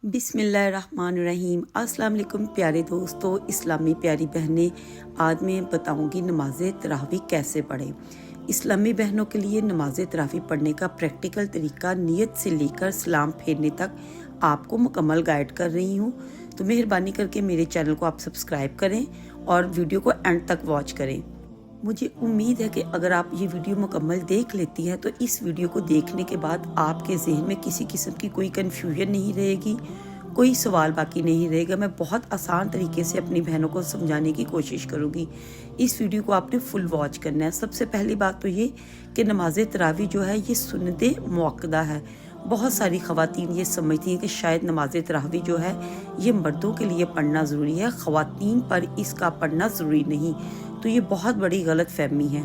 बिस्मिल्लाहिर्रहमानिर्रहीम। अस्सलाम वालेकुम प्यारे दोस्तों, इस्लामी प्यारी बहनें, आज मैं बताऊंगी नमाज तरावी कैसे पढ़ें। इस्लामी बहनों के लिए नमाज तरावी पढ़ने का प्रैक्टिकल तरीका नियत से लेकर सलाम फेरने तक आपको मुकम्मल गाइड कर रही हूँ। तो मेहरबानी करके मेरे चैनल को आप सब्सक्राइब करें और वीडियो को एंड तक वॉच करें। मुझे उम्मीद है कि अगर आप ये वीडियो मुकम्मल देख लेती हैं तो इस वीडियो को देखने के बाद आपके जहन में किसी किस्म की कोई कन्फ्यूजन नहीं रहेगी, कोई सवाल बाकी नहीं रहेगा। मैं बहुत आसान तरीके से अपनी बहनों को समझाने की कोशिश करूँगी। इस वीडियो को आपने फुल वॉच करना है। सबसे पहली बात तो ये कि नमाज तरावी जो है ये सुन्नत मुअक्कदा है। बहुत सारी ख़वातीन ये समझती हैं कि शायद नमाज तरावी जो है ये मर्दों के लिए पढ़ना ज़रूरी है, ख़वातीन पर इसका पढ़ना ज़रूरी नहीं। तो ये बहुत बड़ी गलत फहमी है।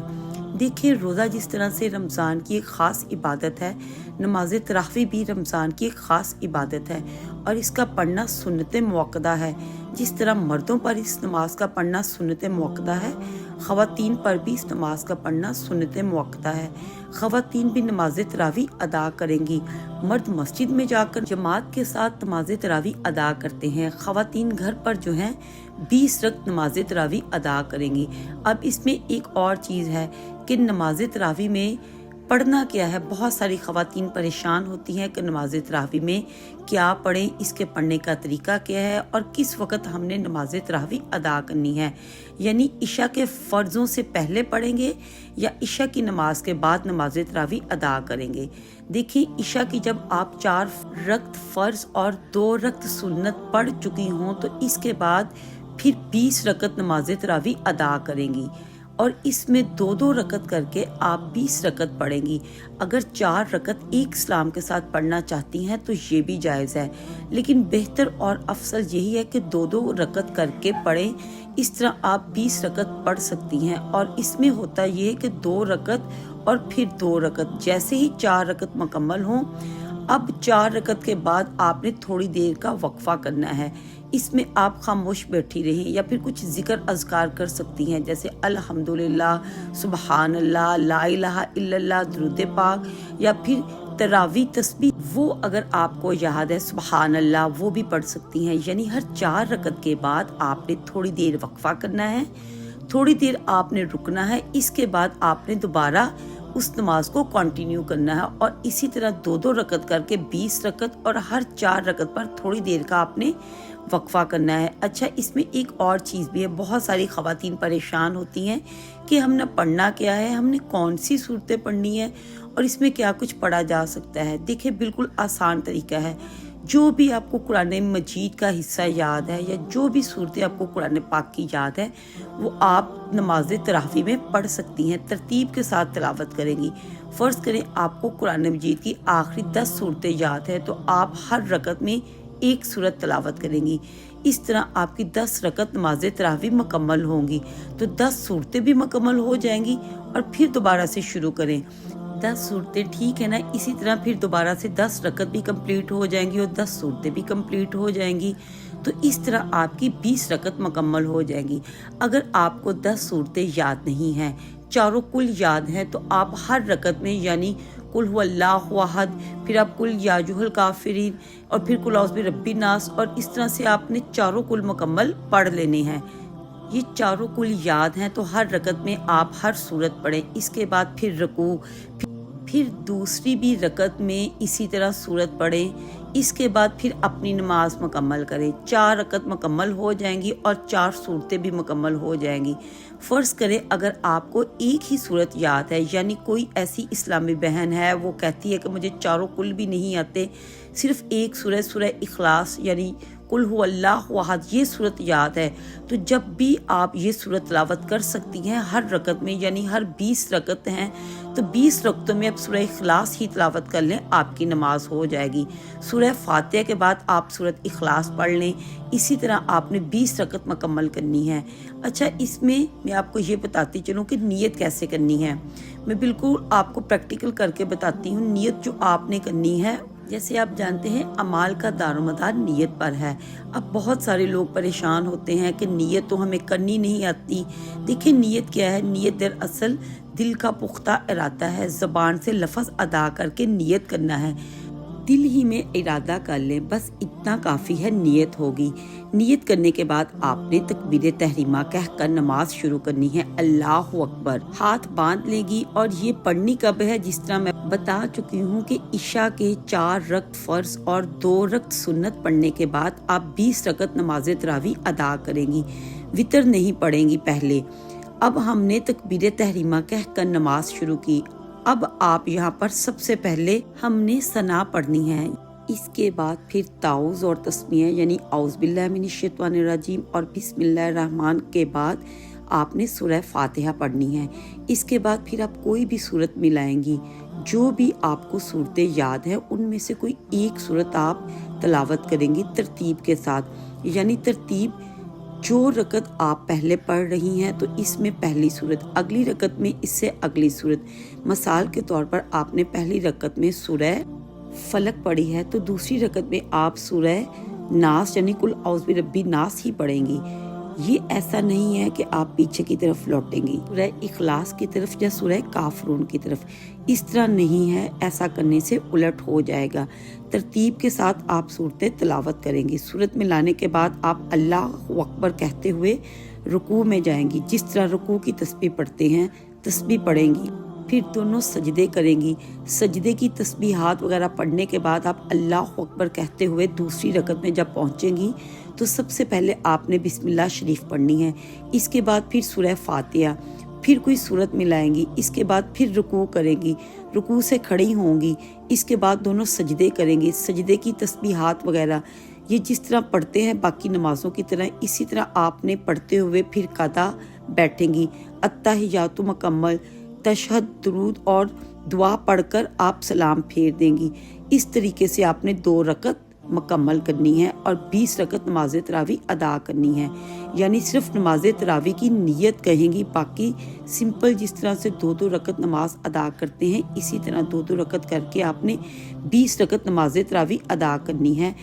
देखिए, रोज़ा जिस तरह से रमज़ान की एक ख़ास इबादत है, नमाज तरावी भी रमज़ान की एक ख़ास इबादत है और इसका पढ़ना सुन्नत मुअक्कदा है। जिस तरह मर्दों पर इस नमाज का पढ़ना सुन्नत मुअक्कदा है, ख़वातीन पर भी इस नमाज का पढ़ना सुन्नत मुअक्कदा है। ख़वातीन भी नमाज तरावी अदा करेंगी। मर्द मस्जिद में जाकर जमात के साथ नमाज तरावी अदा करते हैं। ख़वातीन घर पर जो हैं 20 रकात नमाज तरावी अदा करेंगी। अब इसमें एक और चीज़ है कि नमाज तरावी में पढ़ना क्या है। बहुत सारी ख़वातीन परेशान होती हैं कि नमाज तरावी में क्या पढ़ें, इसके पढ़ने का तरीका क्या है और किस वक़्त हमने नमाज तरावी अदा करनी है। यानी इशा के फ़र्ज़ों से पहले पढ़ेंगे या इशा की नमाज के बाद नमाज तरावी अदा करेंगे। देखिए, इशा की जब आप 4 रकात फ़र्ज़ और 2 रकात सुन्नत पढ़ चुकी हों तो इसके बाद फिर 20 रकात नमाज तरावी अदा करेंगी और इसमें 2-2 रकात करके आप 20 रकात पढ़ेंगी। अगर 4 रकात एक सलाम के साथ पढ़ना चाहती हैं तो ये भी जायज़ है, लेकिन बेहतर और अफसल यही है कि 2-2 रकात करके पढ़ें। इस तरह आप 20 रकात पढ़ सकती हैं और इसमें होता ये है कि 2 रकात और फिर 2 रकात। जैसे ही 4 रकात मुकम्मल हों, अब 4 रकात के बाद आपने थोड़ी देर का वक्फा करना है। इसमें आप खामोश बैठी रहें या फिर कुछ जिक्र अज़कार कर सकती हैं, जैसे अल्हम्दुलिल्लाह, सुबहान अल्लाह, ला इलाहा इल्लल्लाह, दुरूद पाक या फिर तरावी तस्बीह। वो अगर आपको याद है सुबहान अल्लाह वो भी पढ़ सकती हैं। यानी हर 4 रकात के बाद आपने थोड़ी देर वक्फा करना है, थोड़ी देर आपने रुकना है। इसके बाद आपने दोबारा उस नमाज को कंटिन्यू करना है और इसी तरह 2-2 रकात करके 20 रकात और हर 4 रकात पर थोड़ी देर का आपने वक्फा करना है। अच्छा, इसमें एक और चीज़ भी है। बहुत सारी ख़वातीन परेशान होती हैं कि हमने पढ़ना क्या है, हमने कौन सी सूरतें पढ़नी है और इसमें क्या कुछ पढ़ा जा सकता है। देखिए, बिल्कुल आसान तरीका है। जो भी आपको कुरान मजीद का हिस्सा याद है या जो भी सूरतें आपको कुरान पाक की याद है वो आप नमाज तरावी में पढ़ सकती हैं। तरतीब के साथ तिलावत करेंगी। फ़र्ज़ करें आपको कुरान मजीद की आखिरी 10 सूरतें याद है तो आप हर रकात में एक सूरत तिलावत करेंगी। इस तरह आपकी 10 रकात नमाज तरावी मुकम्मल होंगी। तो 10 सूरतें भी मुकम्मल हो जाएंगी और फिर दोबारा से शुरू करें। 10 सूरतें ठीक है ना। इसी तरह फिर दोबारा से 10 रकात भी कंप्लीट हो जाएंगी और 10 सूरतें भी कंप्लीट हो जाएंगी। तो इस तरह आपकी 20 रकात मुकम्मल हो जाएंगी। अगर आपको 10 सूरतें याद नहीं हैं, चारों कुल याद हैं, तो आप हर रकात में यानी कुल हुवल्लाहु अहद, फिर आप कुल या अय्युहल काफिरीन और फिर कुल औज़ु बिरब्बिन नास, और इस तरह से आपने चारों कुल मुकम्मल पढ़ लेने हैं। ये चारों कुल याद हैं तो हर रकात में आप हर सूरत पढ़ें। इसके बाद फिर रुकू, फिर दूसरी भी रकात में इसी तरह सूरत पढ़ें। इसके बाद फिर अपनी नमाज मुकम्मल करें। 4 रकात मुकम्मल हो जाएंगी और 4 सूरतें भी मुकम्मल हो जाएंगी। फ़र्ज़ करें अगर आपको एक ही सूरत याद है, यानी कोई ऐसी इस्लामी बहन है वो कहती है कि मुझे चारों कुल भी नहीं आते, सिर्फ़ एक सूरत सूरह इखलास यानी कुल हुवल्लाहु अहद ये सूरत याद है, तो जब भी आप ये सूरत तिलावत कर सकती हैं हर रकात में। यानी हर 20 रकात हैं तो 20 रकातों में अब सूरह इखलास ही तिलावत कर लें, आपकी नमाज हो जाएगी। सूरह फातिहा के बाद आप सूरत इखलास पढ़ लें। इसी तरह आपने 20 रकात मुकम्मल करनी है। अच्छा, इसमें मैं आपको ये बताती चलूँ कि नियत कैसे करनी है। मैं बिल्कुल आपको प्रैक्टिकल करके बताती हूँ। नियत जो आपने करनी है, जैसे आप जानते हैं अमाल का दारोमदार नियत पर है। अब बहुत सारे लोग परेशान होते हैं कि नियत तो हमें करनी नहीं आती। देखिए, नियत क्या है। नियत दरअसल दिल का पुख्ता इरादा है। ज़बान से लफ्ज़ अदा करके नियत करना है। दिल ही में इरादा कर लें, बस इतना काफ़ी है, नियत होगी। नियत करने के बाद आपने तकबीर तहरीमा कहकर नमाज शुरू करनी है, अल्लाहु अकबर। हाथ बांध लेगी और ये पढ़नी कब है, जिस तरह मैं बता चुकी हूँ कि इशा के 4 रकत फ़र्ज और 2 रकत सुन्नत पढ़ने के बाद आप 20 रकत नमाज तरावी अदा करेंगी, वितर नहीं पढ़ेंगी पहले। अब हमने तकबीर तहरीमा कहकर नमाज शुरू की। अब आप यहाँ पर सबसे पहले हमने सना पढ़नी है, इसके बाद फिर ताउज़ और तस्मीह यानी औज़ बिल्लाहि मिनश शैतानिर रजीम और बिस्मिल्लाहिर रहमान के बाद आपने सूरह फातिहा पढ़नी है। इसके बाद फिर आप कोई भी सूरत मिलाएंगी, जो भी आपको सूरतें याद है उनमें से कोई एक सूरत आप तलावत करेंगी तरतीब के साथ। यानी तरतीब, जो रकत आप पहले पढ़ रही हैं तो इसमें पहली सूरत, अगली रकत में इससे अगली सूरत। मिसाल के तौर पर आपने पहली रकत में सूरह फलक पढ़ी है तो दूसरी रकत में आप सूरह नास यानी कुल औज़ बिरब्बी नास ही पढ़ेंगी। ये ऐसा नहीं है कि आप पीछे की तरफ लौटेंगी सूरह इखलास की तरफ या सूरह काफरून की तरफ, इस तरह नहीं है, ऐसा करने से उलट हो जाएगा। तरतीब के साथ आप सूरतें तिलावत करेंगी। सूरत में लाने के बाद आप अल्लाहु अकबर कहते हुए रुकू में जाएंगी, जिस तरह रुकू की तस्बीह पढ़ते हैं तस्बीह पढ़ेंगी। फिर दोनों सजदे करेंगी। सजदे की तस्बीहात वगैरह पढ़ने के बाद आप अल्लाहु अकबर कहते हुए दूसरी रकत में जब पहुंचेंगी तो सबसे पहले आपने बिस्मिल्लाह शरीफ पढ़नी है। इसके बाद फिर सूरह फातिहा, फिर कोई सूरत मिलाएंगी। इसके बाद फिर रुकू करेंगी, रुकू से खड़ी होंगी। इसके बाद दोनों सजदे करेंगी। सजदे की तस्बीहात वगैरह ये जिस तरह पढ़ते हैं बाकी नमाज़ों की तरह, इसी तरह आपने पढ़ते हुए फिर कदा बैठेंगी। अत्तहियातु मुकम्मल, तशहद, दुरूद और दुआ पढ़कर आप सलाम फेर देंगी। इस तरीके से आपने 2 रकत मुकम्मल करनी है और 20 रकत नमाज तरावी अदा करनी है। यानी सिर्फ नमाज तरावी की नियत कहेंगी, बाकी सिंपल जिस तरह से 2-2 रकत नमाज अदा करते हैं इसी तरह 2-2 रकत करके आपने 20 रकत नमाज तरावी अदा करनी है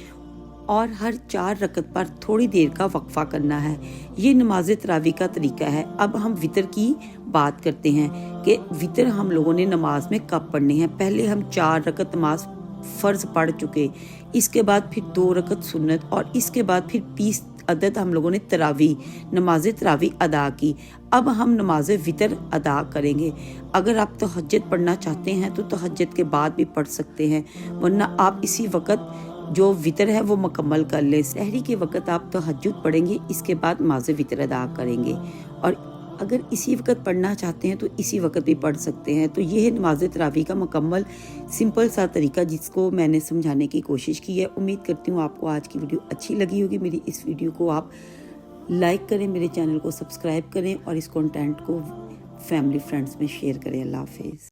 और हर 4 रकत पर थोड़ी देर का वक्फा करना है। ये नमाज तरावी का तरीका है। अब हम वितर की बात करते हैं कि वितर हम लोगों ने नमाज में कब पढ़नी है। पहले हम 4 रकत नमाज फ़र्ज पढ़ चुके, इसके बाद फिर 2 रकत सुन्नत और इसके बाद फिर 20 अदद हम लोगों ने तरावी नमाज तरावी अदा की। अब हम नमाज वितर अदा करेंगे। अगर आप तहज्जुद पढ़ना चाहते हैं तो तहज्जुद के बाद भी पढ़ सकते हैं, वरना आप इसी वक्त जो वितर है वो मुकम्मल कर लें। सहरी के वक्त आप तहज्जुद पढ़ेंगे, इसके बाद नमाज वितर अदा करेंगे। और अगर इसी वक्त पढ़ना चाहते हैं तो इसी वक्त भी पढ़ सकते हैं। तो ये है नमाज तरावी का मुकम्मल सिंपल सा तरीका जिसको मैंने समझाने की कोशिश की है। उम्मीद करती हूँ आपको आज की वीडियो अच्छी लगी होगी। मेरी इस वीडियो को आप लाइक करें, मेरे चैनल को सब्सक्राइब करें और इस कंटेंट को फैमिली फ्रेंड्स में शेयर करें। अल्लाह हाफिज़।